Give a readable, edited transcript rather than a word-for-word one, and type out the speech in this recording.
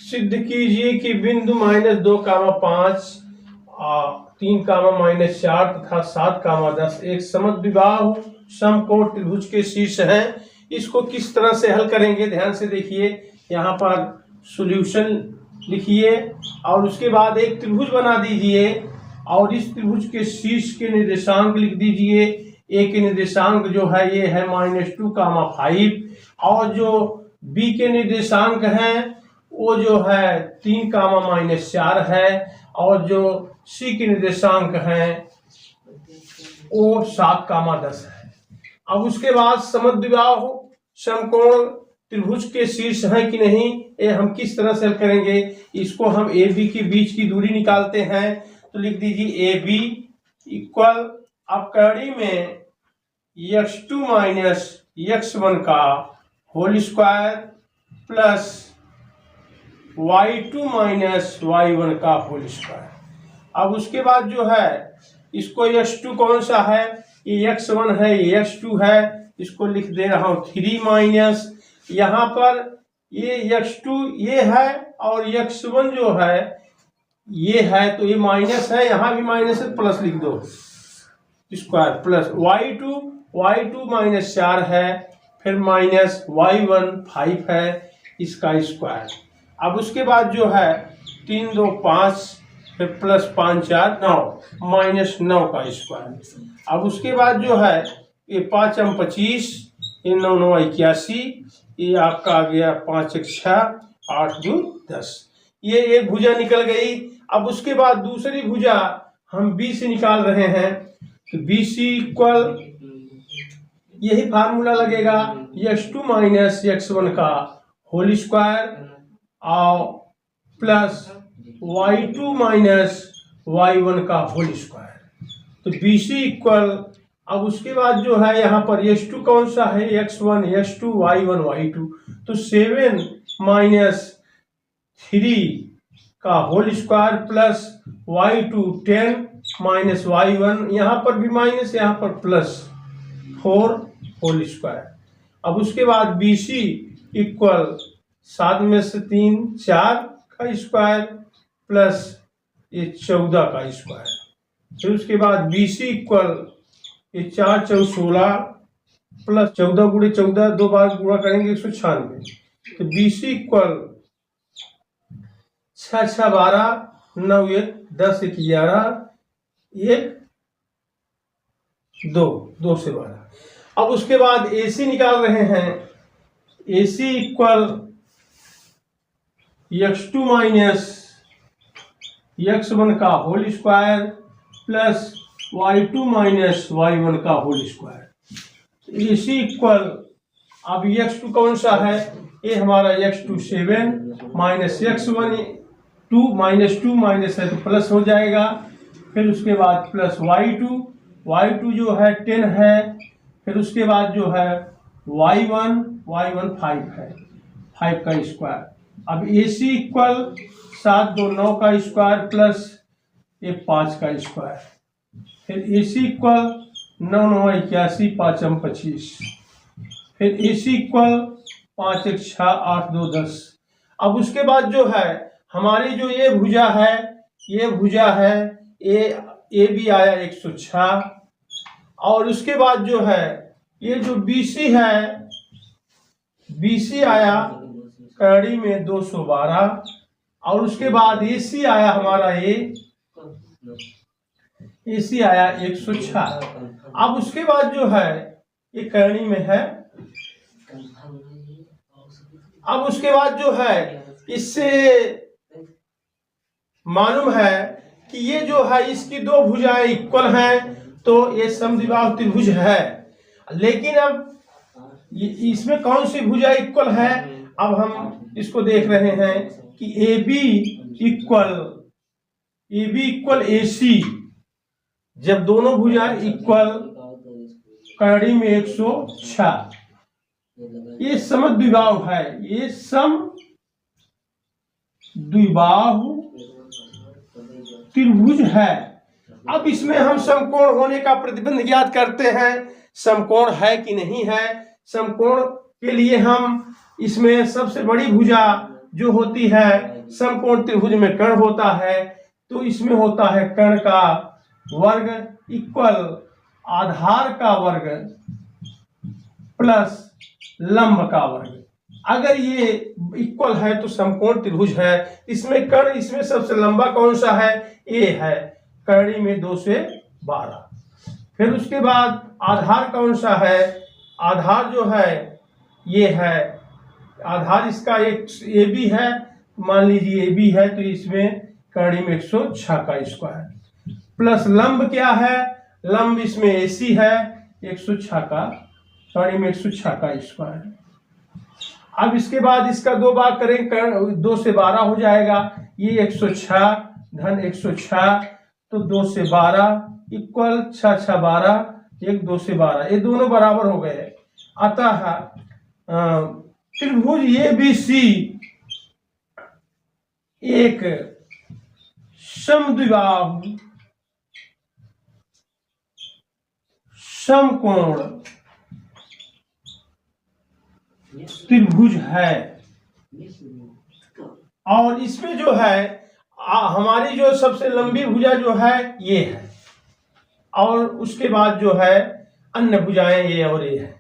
सिद्ध कीजिए कि बिंदु -2, 5, 3, -4 तथा 7, 10 एक समद्विबाहु समकोण त्रिभुज के शीर्ष हैं। इसको किस तरह से हल करेंगे, ध्यान से देखिए। यहाँ पर सॉल्यूशन लिखिए और उसके बाद एक त्रिभुज बना दीजिए और इस त्रिभुज के शीर्ष के निर्देशांक लिख दीजिए। ए के निर्देशांक जो है ये है -2, 5 और जो बी के निर्देशांक हैं वो जो है 3, -4 है और जो सी के निर्देशांक हैं वो 7, 10 है। अब उसके बाद समद्विबाहु समकोण त्रिभुज के शीर्ष हैं कि नहीं, ये हम किस तरह से हल करेंगे। इसको हम ए बी के बीच की दूरी निकालते हैं, तो लिख दीजिए ए बी इक्वल अपकड़ी में x2 - x1 का whole square plus y2 - y1 का होल स्क्वायर। अब उसके बाद जो है इसको x2 कौन सा है, ये x1 है, ये x2 है, इसको लिख दे रहा हूं 3 माइनस यहाँ पर ये x2 ये है और x1 जो है ये है, तो ये माइनस है, यहाँ भी माइनस है, प्लस लिख दो स्क्वायर प्लस y2 -4 है, फिर माइनस y1 5 है, इसका स्क्वायर। अब उसके बाद जो है 3, 2, 5 फिर प्लस 5, 4, 9 -9 का स्क्वायर। अब उसके बाद जो है ये 5, 25 ये 9, 9, 81 ये आपका आ गया 5, 1, 6 8, 2, 10। ये एक भुजा निकल गई। अब उसके बाद दूसरी भुजा हम बी से निकाल रहे हैं, तो बी सी इक्वल यही फार्मूला लगेगा x2 - x1 का होल स्क्वायर और प्लस y2 - y1 का होल स्क्वायर। तो बी सी इक्वल, अब उसके बाद जो है यहाँ पर x2 कौन सा है, x1 x2 y1 y2, तो 7 - 3 का whole square plus y2 10 - y1, यहाँ पर भी माइनस यहाँ पर प्लस 4 होल स्क्वायर। अब उसके बाद बी सी इक्वल 7 में से 3 4 का स्क्वायर प्लस ये 14 का स्क्वायर। फिर उसके बाद बी सी इक्वल ये 4, 4, 16 प्लस 14 गुणे 14 दो बार गुणा करेंगे 196। तो बी सी इक्वल 6, 6, 12 9, 1, 10, 1, 11 1, 2, 2 से 12। अब उसके बाद ए सी निकाल रहे हैं, ए सी इक्वल x2 - x1 का whole square plus y2 - y1 का होल स्क्वायर। ए सी इक्वल, अब x2 कौन सा है, ये हमारा x2 7 -x1 2 -2 है तो प्लस हो जाएगा। फिर उसके बाद प्लस y2 जो है 10 है, फिर उसके बाद जो है y1 5 है, 5 का स्क्वायर। अब ए सी इक्वल 7, 2, 9 का स्क्वायर प्लस ये 5 का स्क्वायर। फिर ए सी इक्वल 9, 9, 81 5, 25। फिर ए सी इक्वल 5, 1, 6 8, 2, 10। अब उसके बाद जो है हमारी जो ये भुजा है, ये भुजा है ए बी आया 106 और उसके बाद जो है ये जो बी सी है, बी सी आया कड़ी में 212 और उसके बाद ए सी आया हमारा ए सी आया 106। अब उसके बाद जो है ये करनी में है। अब उसके बाद जो है इससे मालूम है कि ये जो है इसकी दो भुजाएं इक्वल हैं, तो ये समद्विबाहु त्रिभुज है। लेकिन अब इसमें कौन सी भुजा इक्वल है, अब हम इसको देख रहे हैं कि ए बी इक्वल ए सी। जब दोनों भुजा इक्वल कड़ी में 106, ये समद्विबाहु है, ये समद्विबाहु त्रिभुज है। अब इसमें हम समकोण होने का प्रतिबंध ज्ञात करते हैं, समकोण है कि नहीं है। समकोण के लिए हम इसमें सबसे बड़ी भुजा जो होती है समकोण त्रिभुज में कर्ण होता है, तो इसमें होता है कर्ण का वर्ग इक्वल आधार का वर्ग प्लस लंब का वर्ग। अगर ये इक्वल है तो समकोण त्रिभुज है। इसमें कर्ण, इसमें सबसे लंबा कौन सा है? ए है, कर्णी में 2 से 12। फिर उसके बाद आधार कौन सा है? आधार जो है ये है, आधार इसका एक ए बी है, मान लीजिए ए बी है, तो इसमें कर्णी में 106 का स्क्वायर प्लस लंब क्या है? लंब इसमें एसी है 106 का, कर्णी में 106 का स्क्वायर। अब इसके बाद इसका 2 बार करें, कर्ण 2 से 12 हो जाएगा, ये 106 धन 106, तो 2 से 12 इक्वल 6 6 12, 1 2 से 12, ये दोनों बराबर हो गए। अतः त्रिभुज ABC एक समद्विबाहु समकोण त्रिभुज है। और इसमें जो है हमारी जो सबसे लंबी भुजा जो है ये है, और उसके बाद जो है अन्य भुजाएं ये और ये है।